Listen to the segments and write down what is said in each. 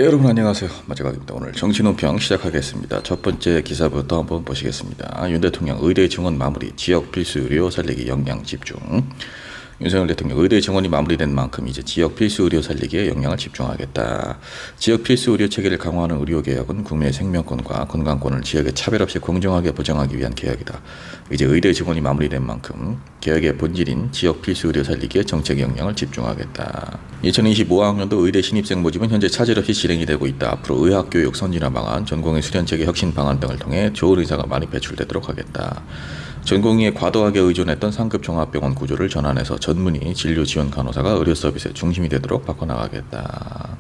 네, 여러분 안녕하세요. 마지막입니다. 오늘 정치논평 시작하겠습니다. 첫 번째 기사부터 한번 보시겠습니다. 윤 대통령 의대 증원 마무리, 지역 필수 의료 살리기 역량 집중. 윤석열 대통령 의대 증원이 마무리된 만큼 이제 지역 필수 의료 살리기에 역량을 집중하겠다. 지역 필수 의료 체계를 강화하는 의료 개혁은 국민의 생명권과 건강권을 지역에 차별 없이 공정하게 보장하기 위한 개혁이다. 이제 의대 증원이 마무리된 만큼 개혁의 본질인 지역 필수 의료 살리기에 정책 역량을 집중하겠다. 2025학년도 의대 신입생 모집은 현재 차질 없이 진행이 되고 있다. 앞으로 의학교육 선진화 방안, 전공의 수련체계 혁신 방안 등을 통해 좋은 의사가 많이 배출되도록 하겠다. 전공의에 과도하게 의존했던 상급 종합병원 구조를 전환해서 전문의, 진료 지원 간호사가 의료 서비스의 중심이 되도록 바꿔나가겠다.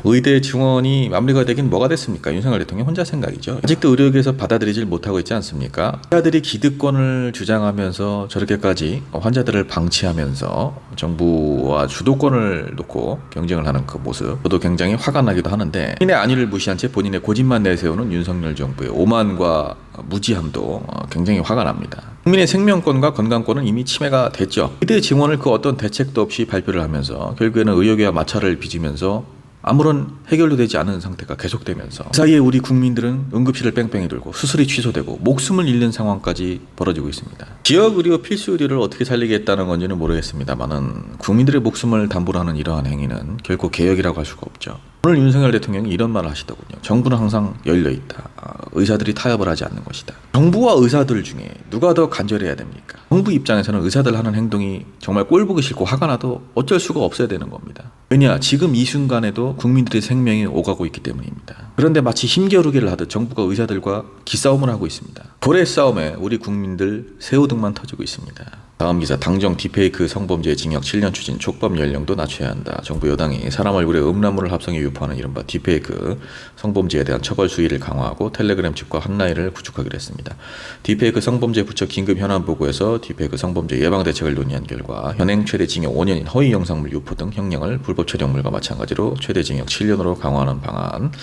의대 증원이 마무리가 되긴 뭐가 됐습니까? 윤석열 대통령 혼자 생각이죠. 아직도 의료계에서 받아들이질 못하고 있지 않습니까? 의사들이 기득권을 주장하면서 저렇게까지 환자들을 방치하면서 정부와 주도권을 놓고 경쟁을 하는 그 모습, 저도 굉장히 화가 나기도 하는데, 본인의 안위를 무시한 채 본인의 고집만 내세우는 윤석열 정부의 오만과 무지함도 굉장히 화가 납니다. 국민의 생명권과 건강권은 이미 침해가 됐죠. 의대 증원을 그 어떤 대책도 없이 발표를 하면서 결국에는 의료계와 마찰을 빚으면서 아무런 해결도 되지 않은 상태가 계속되면서 그 사이에 우리 국민들은 응급실을 뺑뺑이 돌고 수술이 취소되고 목숨을 잃는 상황까지 벌어지고 있습니다. 지역 의료 필수 의료를 어떻게 살리겠다는 건지는 모르겠습니다만은 국민들의 목숨을 담보로 하는 이러한 행위는 결코 개혁이라고 할 수가 없죠. 오늘 윤석열 대통령이 이런 말을 하시더군요. 정부는 항상 열려있다. 의사들이 타협을 하지 않는 것이다. 정부와 의사들 중에 누가 더 간절해야 됩니까? 정부 입장에서는 의사들 하는 행동이 정말 꼴보기 싫고 화가 나도 어쩔 수가 없어야 되는 겁니다. 왜냐? 지금 이 순간에도 국민들의 생명이 오가고 있기 때문입니다. 그런데 마치 힘겨루기를 하듯 정부가 의사들과 기싸움을 하고 있습니다. 고래 싸움에 우리 국민들 새우등만 터지고 있습니다. 다음 기사, 당정 딥페이크 성범죄 징역 7년 추진, 촉법 연령도 낮춰야 한다. 정부 여당이 사람 얼굴에 음란물을 합성해 유포하는 이른바 딥페이크 성범죄에 대한 처벌 수위를 강화하고 텔레그램 칩과 한라인을 구축하기로 했습니다. 딥페이크 성범죄 부처 긴급 현안 보고에서 딥페이크 성범죄 예방 대책을 논의한 결과 현행 최대 징역 5년인 허위 영상물 유포 등 형량을 불법 촬영물과 마찬가지로 최대 징역 7년으로 강화하는 방안.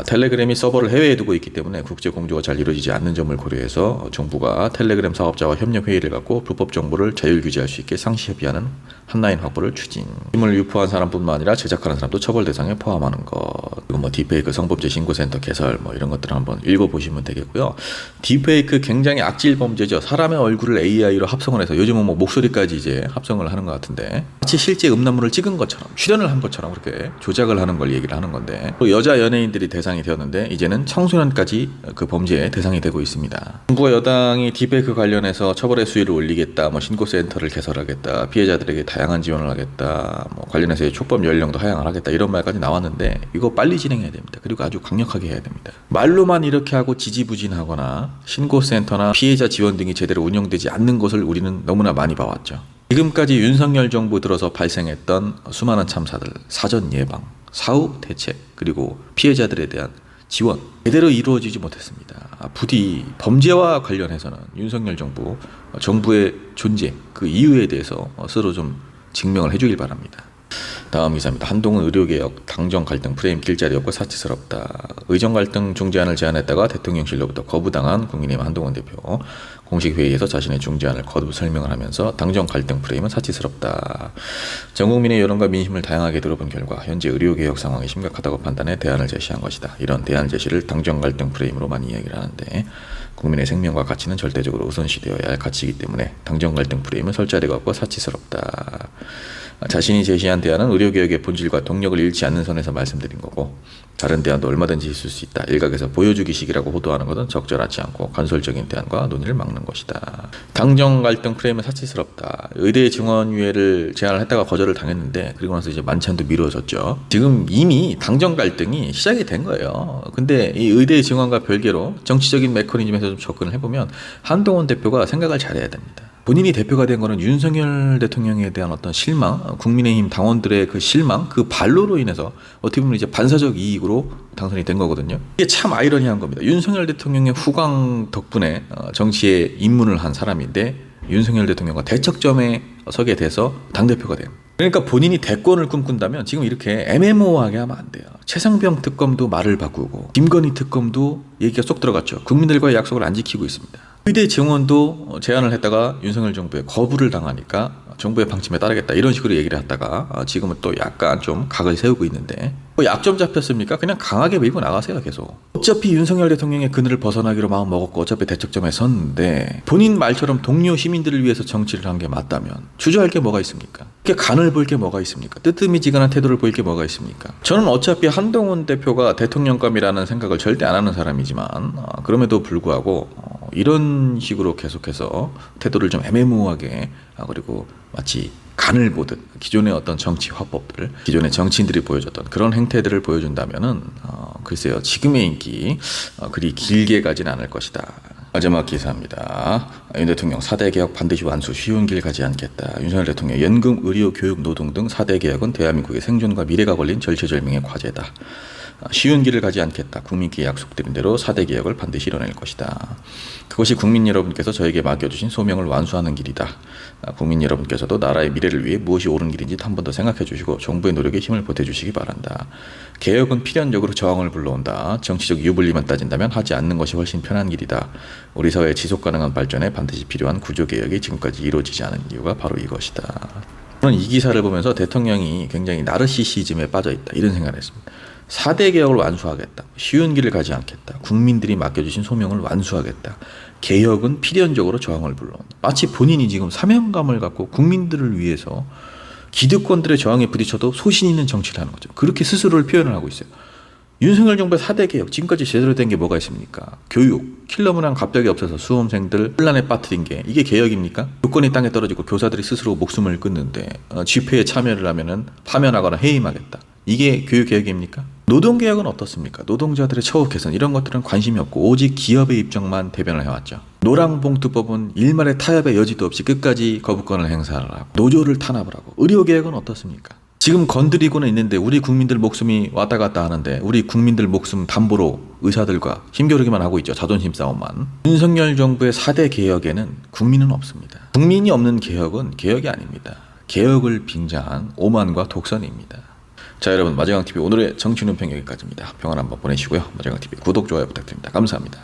텔레그램이 서버를 해외에 두고 있기 때문에 국제 공조가 잘 이루어지지 않는 점을 고려해서 정부가 텔레그램 사업자와 협력 회의를 갖고 불법 정보를 자율 규제할 수 있게 상시 협의하는 한라인 확보를 추진. 힘을 유포한 사람뿐만 아니라 제작하는 사람도 처벌 대상에 포함하는 것. 그리고 딥페이크 성범죄 신고센터 개설 이런 것들을 한번 읽어보시면 되겠고요. 딥페이크 굉장히 악질 범죄죠. 사람의 얼굴을 AI로 합성을 해서 요즘은 목소리까지 이제 합성을 하는 것 같은데 마치 실제 음란물을 찍은 것처럼 출연을 한 것처럼 그렇게 조작을 하는 걸 얘기를 하는 건데, 또 여자 연예인들이 대상이 되었는데 이제는 청소년까지 그 범죄의 대상이 되고 있습니다. 정부와 여당이 딥페이크 관련해서 처벌의 수위를 올리겠다, 신고센터를 개설하겠다, 피해자들에게 다양한 지원을 하겠다, 관련해서 촉법 연령도 하향을 하겠다, 이런 말까지 나왔는데 이거 빨리 진행해야 됩니다. 그리고 아주 강력하게 해야 됩니다. 말로만 이렇게 하고 지지부진하거나 신고센터나 피해자 지원 등이 제대로 운영되지 않는 것을 우리는 너무나 많이 봐왔죠. 지금까지 윤석열 정부 들어서 발생했던 수많은 참사들, 사전 예방, 사후 대책, 그리고 피해자들에 대한 지원 제대로 이루어지지 못했습니다. 부디 범죄와 관련해서는 윤석열 정부의 존재, 그 이유에 대해서 스스로 좀 증명을 해주길 바랍니다. 다음 기사입니다. 한동훈 의료개혁, 당정 갈등 프레임 길자리 없고 사치스럽다. 의정 갈등 중재안을 제안했다가 대통령실로부터 거부당한 국민의힘 한동훈 대표. 공식 회의에서 자신의 중재안을 거듭 설명을 하면서 당정 갈등 프레임은 사치스럽다. 전 국민의 여론과 민심을 다양하게 들어본 결과 현재 의료개혁 상황이 심각하다고 판단해 대안을 제시한 것이다. 이런 대안 제시를 당정 갈등 프레임으로 많이 이야기를 하는데, 국민의 생명과 가치는 절대적으로 우선시되어야 할 가치이기 때문에 당정 갈등 프레임은 설 자리가 없고 사치스럽다. 자신이 제시한 대안은 의료개혁의 본질과 동력을 잃지 않는 선에서 말씀드린 거고, 다른 대안도 얼마든지 있을 수 있다. 일각에서 보여주기식이라고 호도하는 것은 적절하지 않고 건설적인 대안과 논의를 막는 것이다. 당정 갈등 프레임은 사치스럽다. 의대 증원위회를 제안을 했다가 거절을 당했는데 그리고 나서 이제 만찬도 미뤄졌죠. 지금 이미 당정 갈등이 시작이 된 거예요. 근데 이 의대 증원과 별개로 정치적인 메커니즘에서 좀 접근을 해보면 한동훈 대표가 생각을 잘해야 됩니다. 본인이 대표가 된 거는 윤석열 대통령에 대한 어떤 실망, 국민의힘 당원들의 그 실망, 그 반로로 인해서 어떻게 보면 이제 반사적 이익으로 당선이 된 거거든요. 이게 참 아이러니한 겁니다. 윤석열 대통령의 후광 덕분에 정치에 입문을 한 사람인데 윤석열 대통령과 대척점에 서게 돼서 당대표가 돼요. 그러니까 본인이 대권을 꿈꾼다면 지금 이렇게 애매모호하게 하면 안 돼요. 최상병 특검도 말을 바꾸고 김건희 특검도 얘기가 쏙 들어갔죠. 국민들과의 약속을 안 지키고 있습니다. 의대 증원도 제안을 했다가 윤석열 정부에 거부를 당하니까 정부의 방침에 따르겠다 이런 식으로 얘기를 했다가 지금은 또 약간 좀 각을 세우고 있는데 뭐 약점 잡혔습니까? 그냥 강하게 밀고 나가세요. 계속. 어차피 윤석열 대통령의 그늘을 벗어나기로 마음 먹었고 어차피 대척점에 섰는데 본인 말처럼 동료 시민들을 위해서 정치를 한 게 맞다면 주저할 게 뭐가 있습니까? 이렇게 간을 볼 게 뭐가 있습니까? 뜨뜻미지근한 태도를 보일 게 뭐가 있습니까? 저는 어차피 한동훈 대표가 대통령감이라는 생각을 절대 안 하는 사람이지만 그럼에도 불구하고 이런 식으로 계속해서 태도를 좀 애매모호하게 그리고 마치 간을 보듯 기존의 어떤 정치 화법들, 기존의 정치인들이 보여줬던 그런 행태들을 보여준다면은 글쎄요, 지금의 인기 그리 길게 가진 않을 것이다. 마지막 기사입니다. 윤 대통령 4대 개혁 반드시 완수, 쉬운 길 가지 않겠다. 윤석열 대통령 연금, 의료, 교육, 노동 등 4대 개혁은 대한민국의 생존과 미래가 걸린 절체절명의 과제다. 쉬운 길을 가지 않겠다. 국민께 약속드린 대로 4대 개혁을 반드시 이뤄낼 것이다. 그것이 국민 여러분께서 저에게 맡겨주신 소명을 완수하는 길이다. 국민 여러분께서도 나라의 미래를 위해 무엇이 옳은 길인지 한 번 더 생각해 주시고 정부의 노력에 힘을 보태주시기 바란다. 개혁은 필연적으로 저항을 불러온다. 정치적 유불리만 따진다면 하지 않는 것이 훨씬 편한 길이다. 우리 사회의 지속가능한 발전에 반드시 필요한 구조개혁이 지금까지 이루어지지 않은 이유가 바로 이것이다. 저는 이 기사를 보면서 대통령이 굉장히 나르시시즘에 빠져있다 이런 생각을 했습니다. 4대 개혁을 완수하겠다. 쉬운 길을 가지 않겠다. 국민들이 맡겨주신 소명을 완수하겠다. 개혁은 필연적으로 저항을 불러온다. 마치 본인이 지금 사명감을 갖고 국민들을 위해서 기득권들의 저항에 부딪혀도 소신 있는 정치를 하는 거죠. 그렇게 스스로를 표현을 하고 있어요. 윤석열 정부의 4대 개혁, 지금까지 제대로 된 게 뭐가 있습니까? 교육, 킬러 문항 갑자기 없어서 수험생들 혼란에 빠뜨린 게 이게 개혁입니까? 교권이 땅에 떨어지고 교사들이 스스로 목숨을 끊는데 집회에 참여를 하면은 파면하거나 해임하겠다. 이게 교육개혁입니까? 노동개혁은 어떻습니까? 노동자들의 처우 개선 이런 것들은 관심이 없고 오직 기업의 입장만 대변을 해왔죠. 노랑봉투법은 일말의 타협의 여지도 없이 끝까지 거부권을 행사를 하고 노조를 탄압을 하고 의료개혁은 어떻습니까? 지금 건드리고는 있는데 우리 국민들 목숨이 왔다 갔다 하는데 우리 국민들 목숨 담보로 의사들과 힘겨루기만 하고 있죠. 자존심 싸움만. 윤석열 정부의 4대 개혁에는 국민은 없습니다. 국민이 없는 개혁은 개혁이 아닙니다. 개혁을 빙자한 오만과 독선입니다. 자, 여러분, 마정강TV 오늘의 정치논평 여기까지입니다. 평안 한번 보내시고요. 마정강TV 구독, 좋아요 부탁드립니다. 감사합니다.